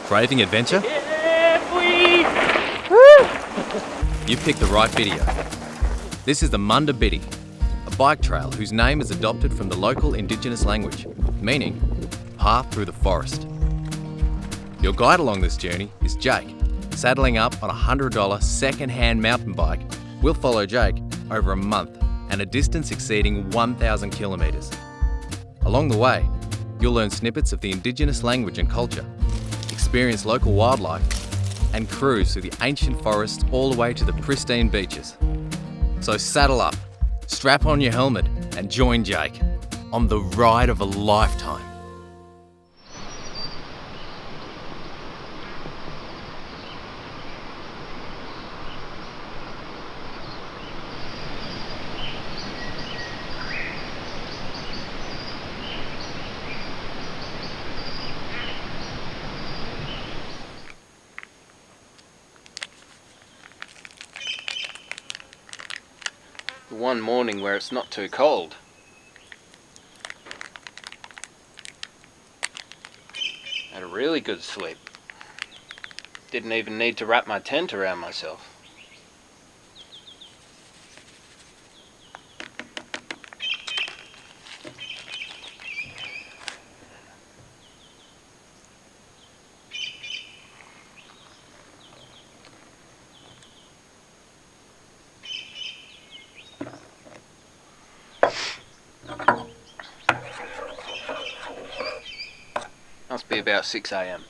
Craving adventure? You picked the right video. This is the Munda Biddi, a bike trail whose name is adopted from the local indigenous language, meaning path through the forest. Your guide along this journey is Jake. Saddling up on a $100 second-hand mountain bike, we'll follow Jake over a month and a distance exceeding 1,000 kilometres. Along the way, you'll learn snippets of the indigenous language and culture, experience local wildlife, and cruise through the ancient forests all the way to the pristine beaches. So saddle up, strap on your helmet, and join Jake on the ride of a lifetime. One morning where it's not too cold. Had a really good sleep. Didn't even need to wrap my tent around myself. Must be about 6 AM.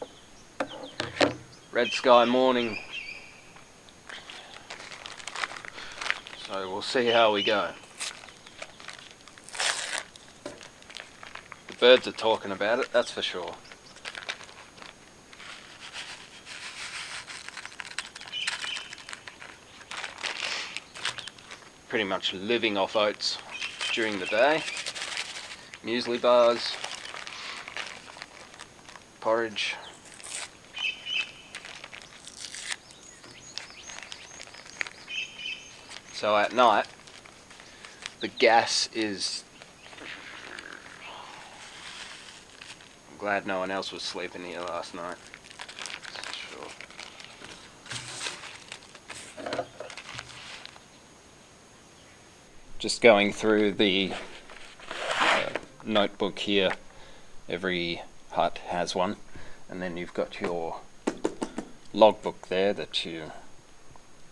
Red sky morning. So we'll see how we go. The birds are talking about it, that's for sure. Pretty much living off oats during the day. Muesli bars. Porridge. So at night, the gas is... I'm glad no one else was sleeping here last night. That's for sure. Just going through the notebook here. Every hut has one, and then you've got your logbook there that you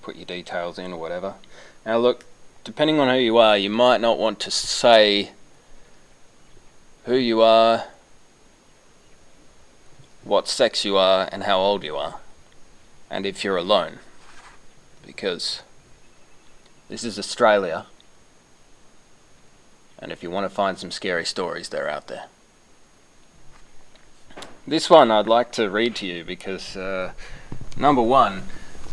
put your details in or whatever. Now look, depending on who you are, you might not want to say who you are, what sex you are, and how old you are, and if you're alone, because this is Australia, and if you want to find some scary stories, they're out there. This one I'd like to read to you because, number one,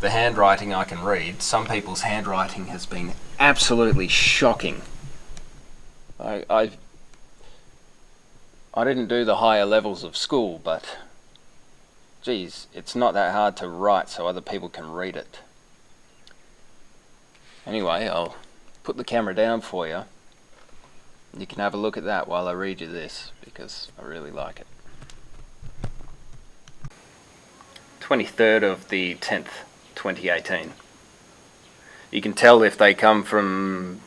the handwriting I can read. Some people's handwriting has been absolutely shocking. I didn't do the higher levels of school, but geez, it's not that hard to write so other people can read it. Anyway, I'll put the camera down for you. You can have a look at that while I read you this because I really like it. 23rd of the 10th, 2018. You can tell if they come from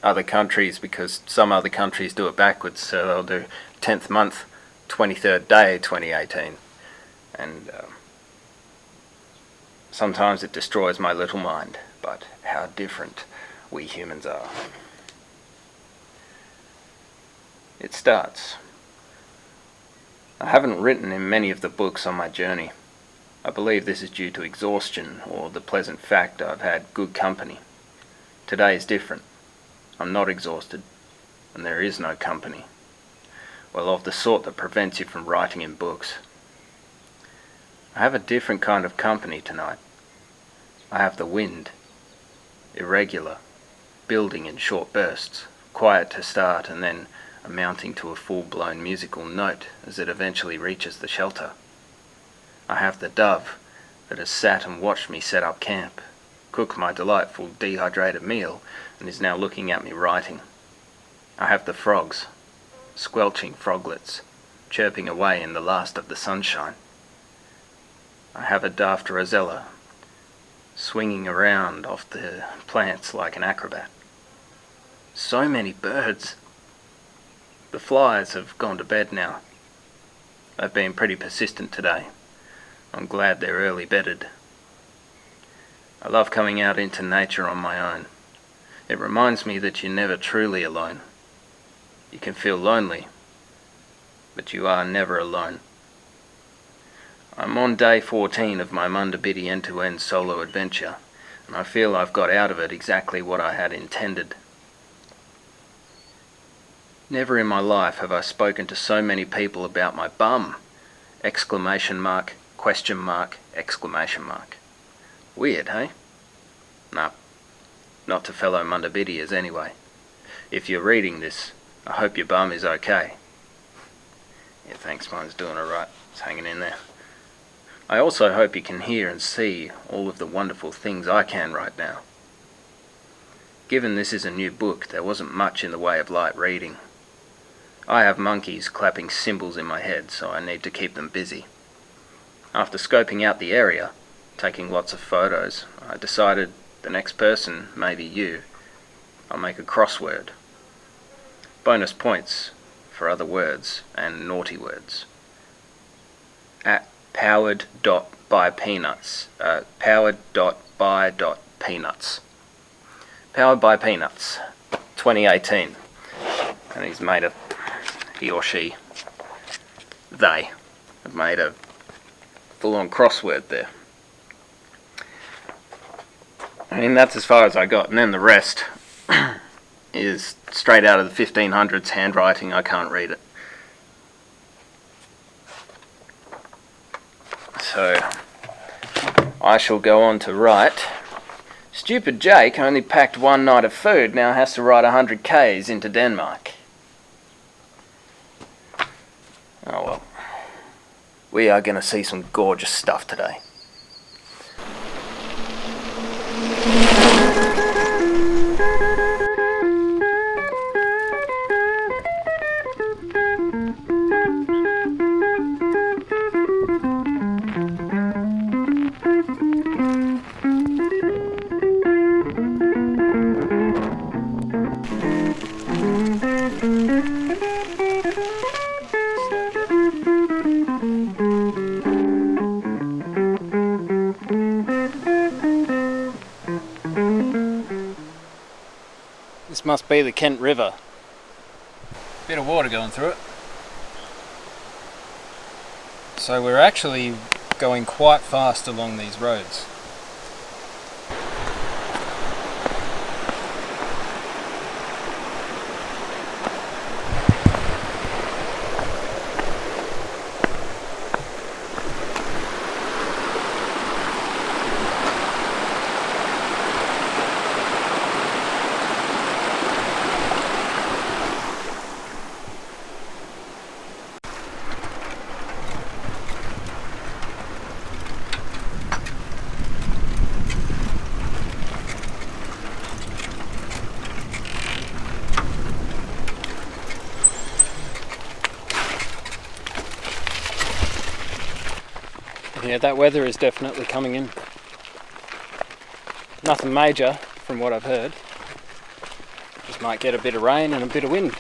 other countries because some other countries do it backwards, so they'll do 10th month, 23rd day, 2018. And sometimes it destroys my little mind, but how different we humans are. It starts. I haven't written in many of the books on my journey. I believe this is due to exhaustion or the pleasant fact I've had good company. Today is different. I'm not exhausted, and there is no company. Well, of the sort that prevents you from writing in books. I have a different kind of company tonight. I have the wind. Irregular, building in short bursts, quiet to start and then amounting to a full-blown musical note as it eventually reaches the shelter. I have the dove that has sat and watched me set up camp, cook my delightful dehydrated meal, and is now looking at me writing. I have the frogs, squelching froglets, chirping away in the last of the sunshine. I have a daft rosella, swinging around off the plants like an acrobat. So many birds. The flies have gone to bed now. They've been pretty persistent today. I'm glad they're early bedded. I love coming out into nature on my own. It reminds me that you're never truly alone. You can feel lonely, but you are never alone. I'm on day 14 of my Munda Biddi end-to-end solo adventure, and I feel I've got out of it exactly what I had intended. Never in my life have I spoken to so many people about my bum! Exclamation mark, question mark, exclamation mark. Weird, hey? Nah, not to fellow Munda Biddiers anyway. If you're reading this, I hope your bum is okay. Yeah, thanks, mine's doing alright. It's hanging in there. I also hope you can hear and see all of the wonderful things I can right now. Given this is a new book, there wasn't much in the way of light reading. I have monkeys clapping cymbals in my head, so I need to keep them busy. After scoping out the area, taking lots of photos, I decided the next person, maybe you, I'll make a crossword. Bonus points for other words and naughty words. At powered.by.peanuts. Powered.by.peanuts. Powered by Peanuts, 2018. And he's made a, he or she, they have made a full-on crossword there. I mean, that's as far as I got, and then the rest is straight out of the 1500s handwriting. I can't read it. So, I shall go on to write. Stupid Jake only packed one night of food, now has to ride 100 k's into Denmark. Oh well. We are going to see some gorgeous stuff today. This must be the Kent River. Bit of water going through it. So we're actually going quite fast along these roads. Yeah, that weather is definitely coming in. Nothing major from what I've heard. Just might get a bit of rain and a bit of wind.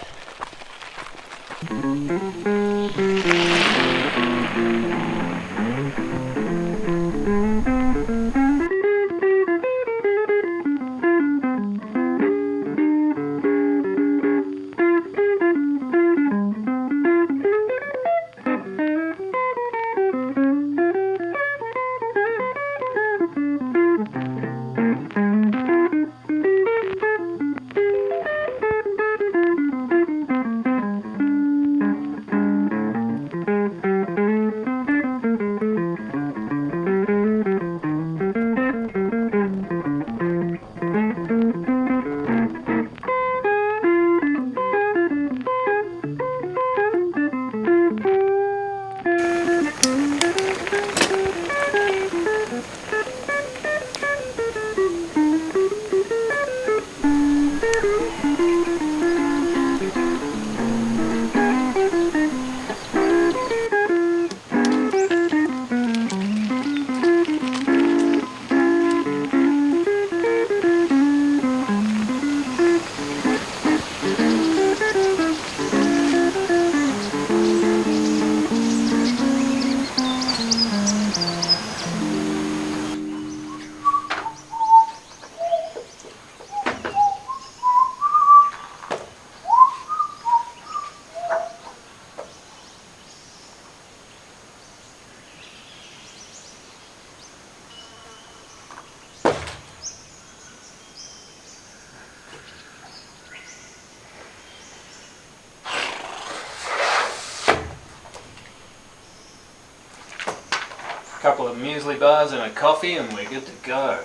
Couple of muesli bars and a coffee and we're good to go.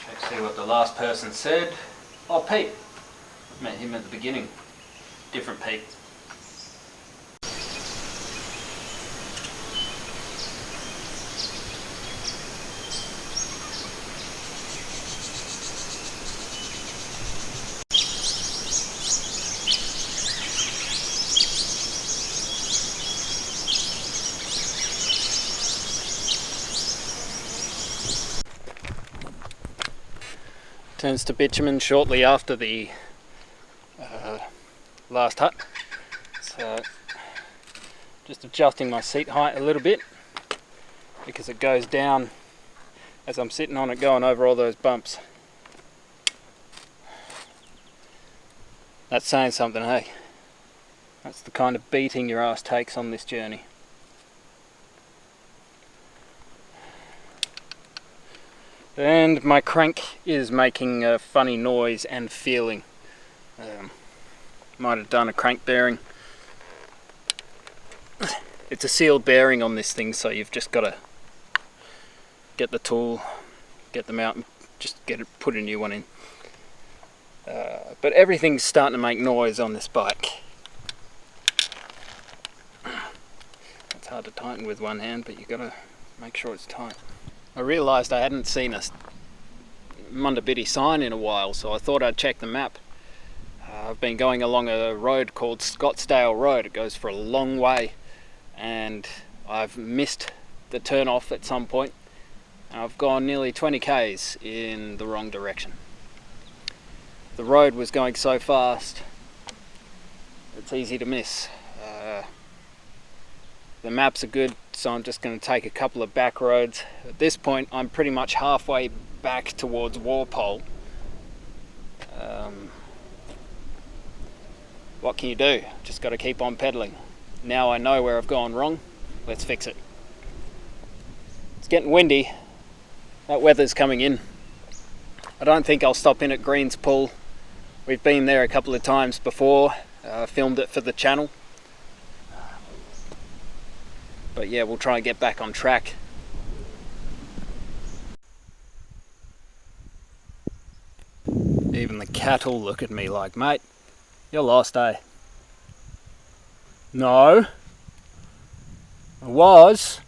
Check, see what the last person said. Oh, Pete. Met him at the beginning. Different Pete. Turns to bitumen shortly after the last hut, so just adjusting my seat height a little bit because it goes down as I'm sitting on it, going over all those bumps. That's saying something, hey? That's the kind of beating your ass takes on this journey. And my crank is making a funny noise and feeling. Might have done a crank bearing. It's a sealed bearing on this thing, so you've just got to get the tool, get them out and just put a new one in. But everything's starting to make noise on this bike. It's hard to tighten with one hand, but you've got to make sure it's tight. I realised I hadn't seen a Munda Biddi sign in a while, so I thought I'd check the map. I've been going along a road called Scottsdale Road. It goes for a long way, and I've missed the turn off at some point. I've gone nearly 20 k's in the wrong direction. The road was going so fast, it's easy to miss. The maps are good, so I'm just going to take a couple of back roads. At this point, I'm pretty much halfway back towards Walpole. What can you do? Just got to keep on pedaling. Now I know where I've gone wrong. Let's fix it. It's getting windy. That weather's coming in. I don't think I'll stop in at Green's Pool. We've been there a couple of times before. Filmed it for the channel. But yeah, we'll try and get back on track. Even the cattle look at me like, mate, you're lost, eh? No. I was.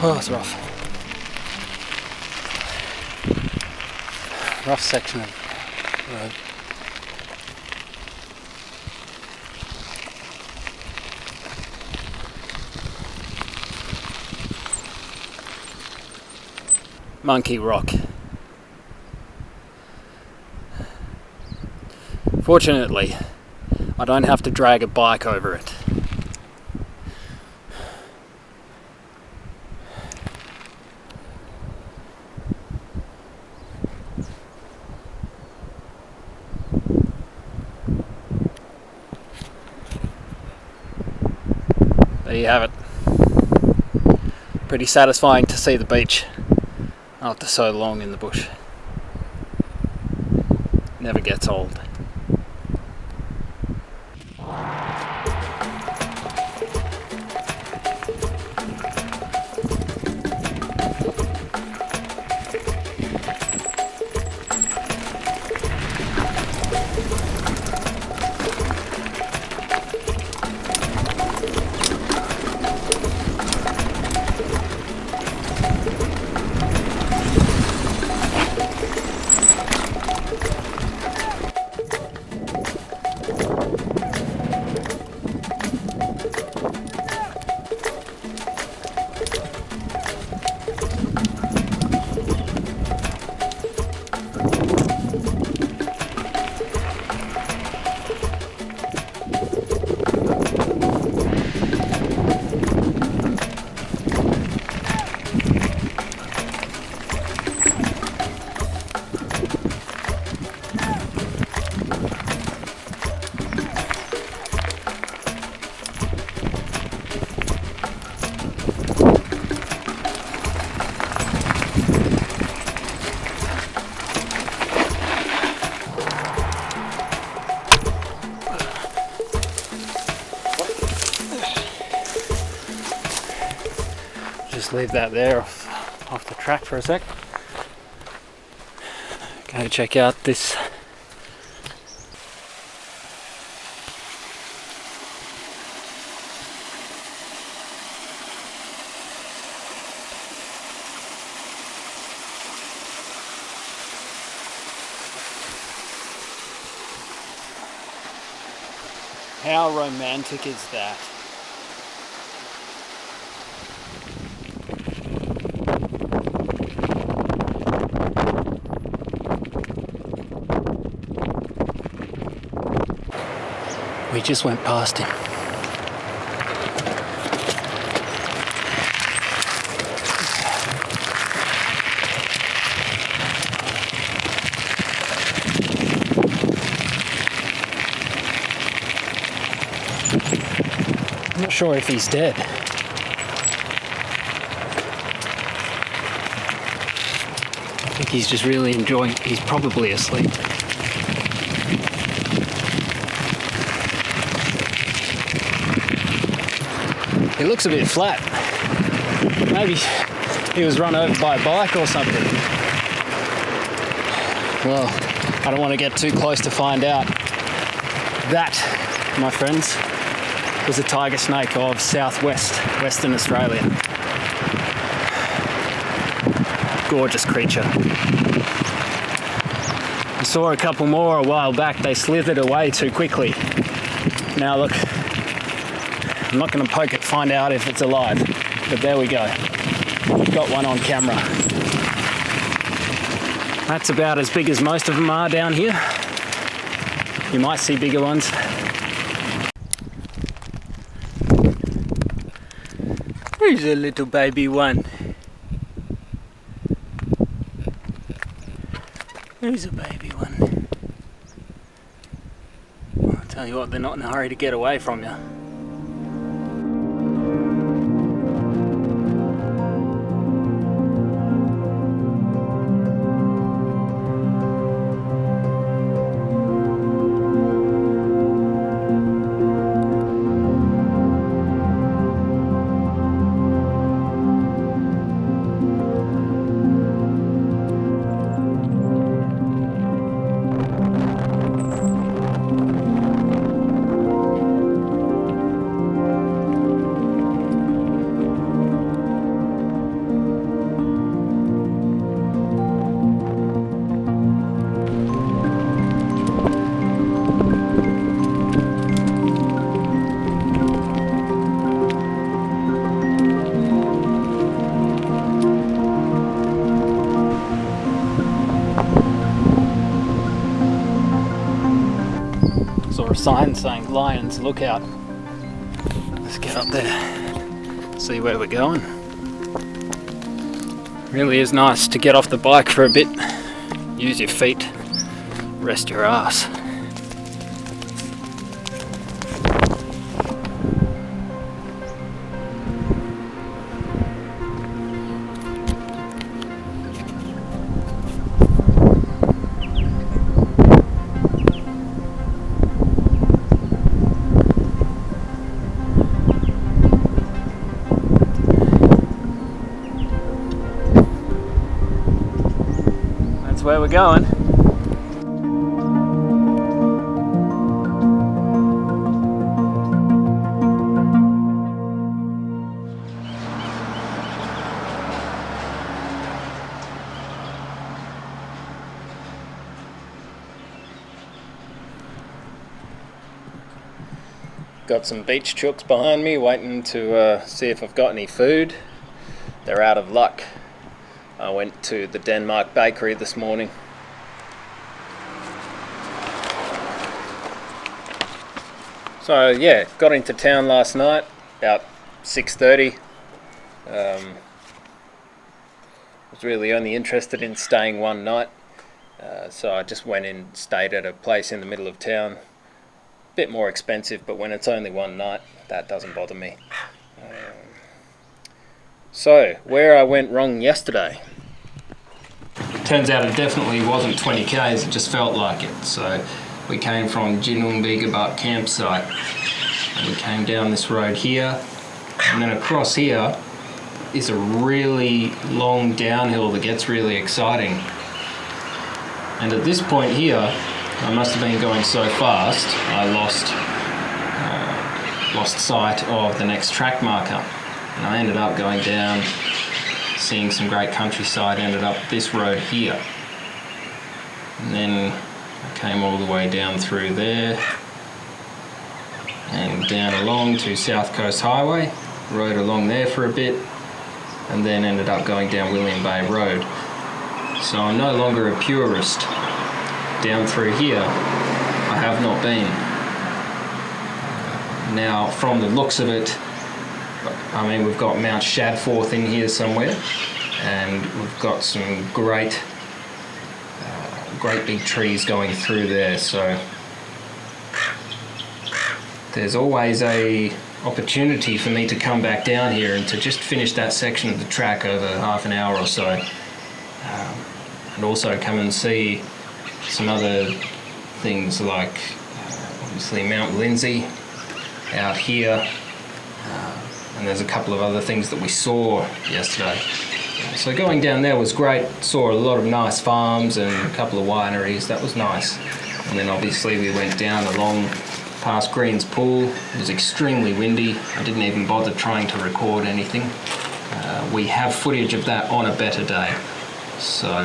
Oh, it's rough. Rough section of road. Monkey Rock. Fortunately, I don't have to drag a bike over it. There you have it. Pretty satisfying to see the beach after so long in the bush. Never gets old. Just leave that there off the track for a sec. Go check out this How romantic is that? We just went past him. I'm not sure if he's dead. I think he's just really enjoying it. He's probably asleep. He looks a bit flat. Maybe he was run over by a bike or something. Well, I don't want to get too close to find out. That, my friends, was a tiger snake of Western Australia. Gorgeous creature. I saw a couple more a while back. They slithered away too quickly. Now look, I'm not going to poke it, find out if it's alive, but there we go. Got one on camera. That's about as big as most of them are down here. You might see bigger ones. Here's a little baby one. Here's a baby one. I'll tell you what, they're not in a hurry to get away from you. Saw a sign saying lions, look out. Let's get up there, see where we're going. Really is nice to get off the bike for a bit, use your feet, rest your ass. Where we're going. Got some beach chooks behind me waiting to see if I've got any food. They're out of luck. I went to the Denmark bakery this morning. So yeah, got into town last night about 6:30. Was really only interested in staying one night, so I just went in, stayed at a place in the middle of town. Bit more expensive, but when it's only one night, that doesn't bother me. So, where I went wrong yesterday. Turns out it definitely wasn't 20 k's, it just felt like it. So we came from Bibbulmun campsite and we came down this road here and then across here is a really long downhill that gets really exciting. And at this point here, I must have been going so fast, I lost sight of the next track marker. And I ended up going down, seeing some great countryside, ended up this road here. And then I came all the way down through there and down along to South Coast Highway, rode along there for a bit, and then ended up going down William Bay Road. So I'm no longer a purist. Down through here, I have not been. Now, from the looks of it, I mean, we've got Mount Shadforth in here somewhere, and we've got some great big trees going through there, so there's always a opportunity for me to come back down here and to just finish that section of the track over half an hour or so, and also come and see some other things like obviously Mount Lindsay out here, and there's a couple of other things that we saw yesterday. So going down there was great, saw a lot of nice farms and a couple of wineries, that was nice. And then obviously we went down along past Green's Pool. It was extremely windy, I didn't even bother trying to record anything. We have footage of that on a better day, so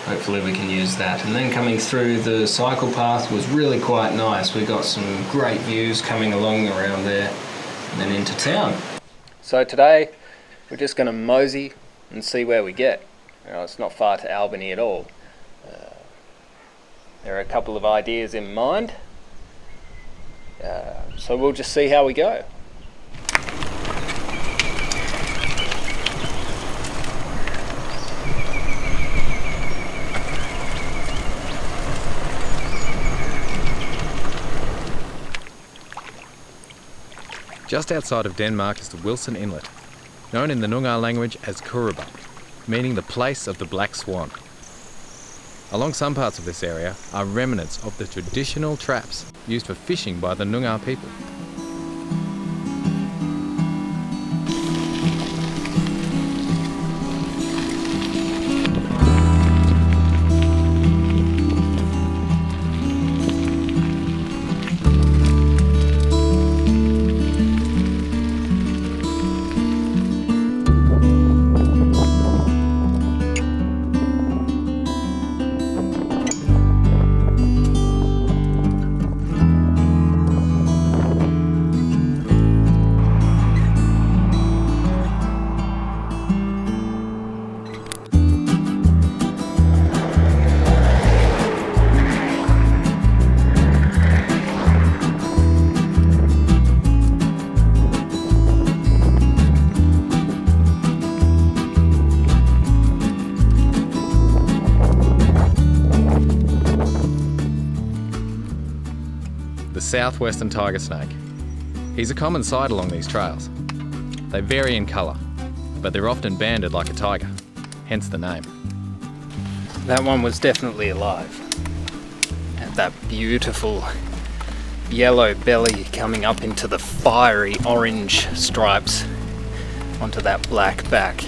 hopefully we can use that. And then coming through the cycle path was really quite nice. We got some great views coming along around there and then into town. So today we're just going to mosey and see where we get. It's not far to Albany at all. There are a couple of ideas in mind, so we'll just see how we go. Just outside of Denmark is the Wilson Inlet, known in the Noongar language as Kuruba, meaning the place of the black swan. Along some parts of this area are remnants of the traditional traps used for fishing by the Noongar people. Southwestern tiger snake. He's a common sight along these trails. They vary in colour, but they're often banded like a tiger, hence the name. That one was definitely alive. And that beautiful yellow belly coming up into the fiery orange stripes onto that black back.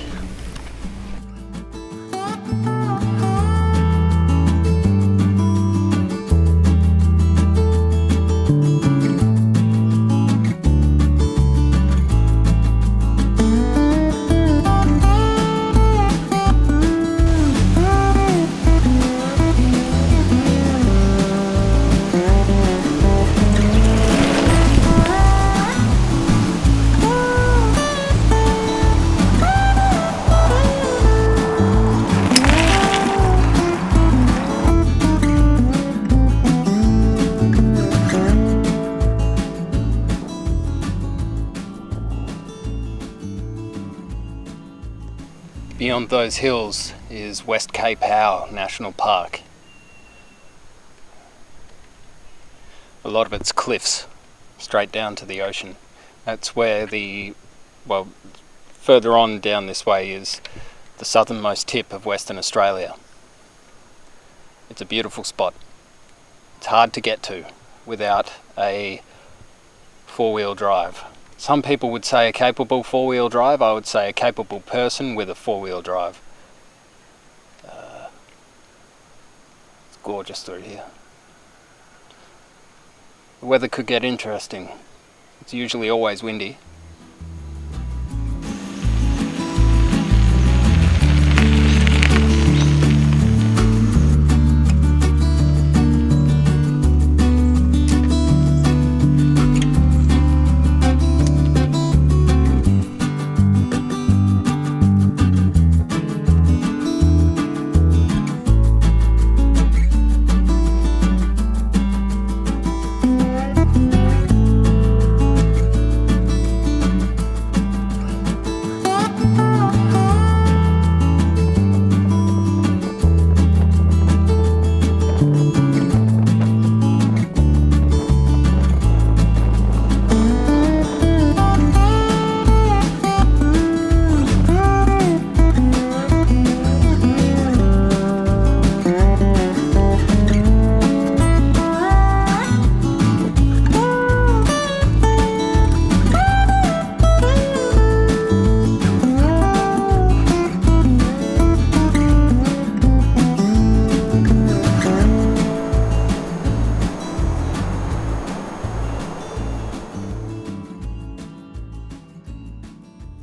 Beyond those hills is West Cape Howe National Park. A lot of it's cliffs, straight down to the ocean. That's where further on down this way is the southernmost tip of Western Australia. It's a beautiful spot. It's hard to get to without a four-wheel drive. Some people would say a capable four-wheel drive. I would say a capable person with a four-wheel drive. It's gorgeous through here. The weather could get interesting. It's usually always windy.